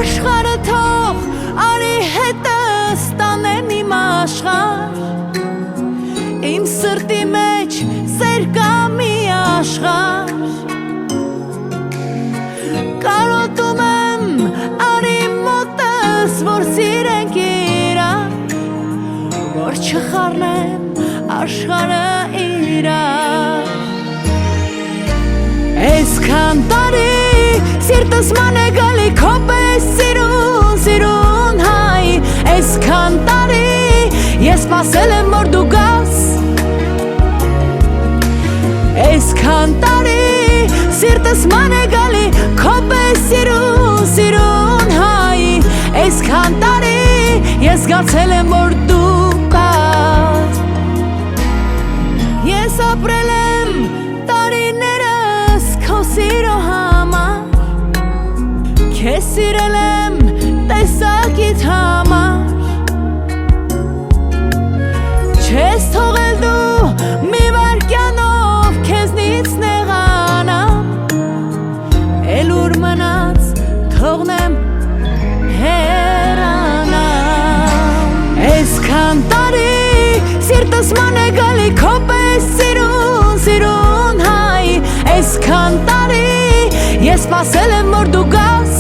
Աշխարհը թող արի հետս տանեմ իմ աշխարհ Իմ սրտի մեջ սեր կա մի աշխարհ Կարոտում եմ արի մոտս որ սիրենք իրար Որ չխառնեմ աշխարհը իրար Այսքան տարի Սիրտս ման է գալի քո պես սիրուն հայ Այսքան տարի ես սպասել եմ որ դու գաս Այսքան տարի սիրտս ման է գալի քո պես սիրուն հայ Այսքան տարի ես զգացել եմ որ դու կաս Ես ապրել եմ տարիներս քո սիրո համար Քեզ սիրել եմ տեսակիդ համար Չես թողել դու մի վարկյանով քեզնից նեղանամ Էլ ուր մնաց թողնեմ հեռանամ Այսքան տարի սիրտս ման է գալի քո պես սիրուն հայ Այսքան տարի ես սպասել եմ որ դու գաս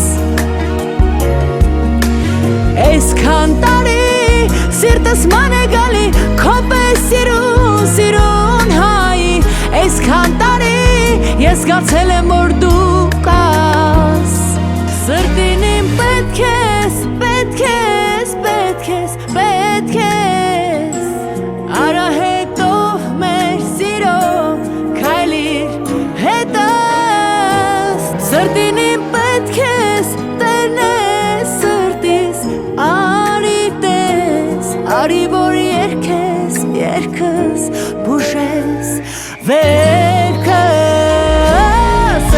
Այսքան տարի սիրտս ման է գալի քո պես սիրուն հայ Այսքան տարի ես զգացել եմ որ դու կաս Սրտին իմ պետք ես, պետք ես, պետք ես, պետք ես Արա հետով մեր սիրո քայլիր հետս Սրտին իմ պետք ես, տերն ես սրտիս Արի տես, արի որ երկես, երկս բուժես վերքս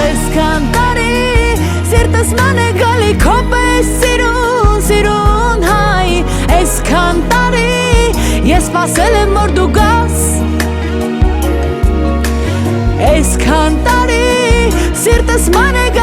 Այսքան տարի սիրտս ման է գալի քո պես սիրուն հայ Այսքան տարի ես սպասել եմ որ դու գաս Այսքան տարի սիրտս ման է գալի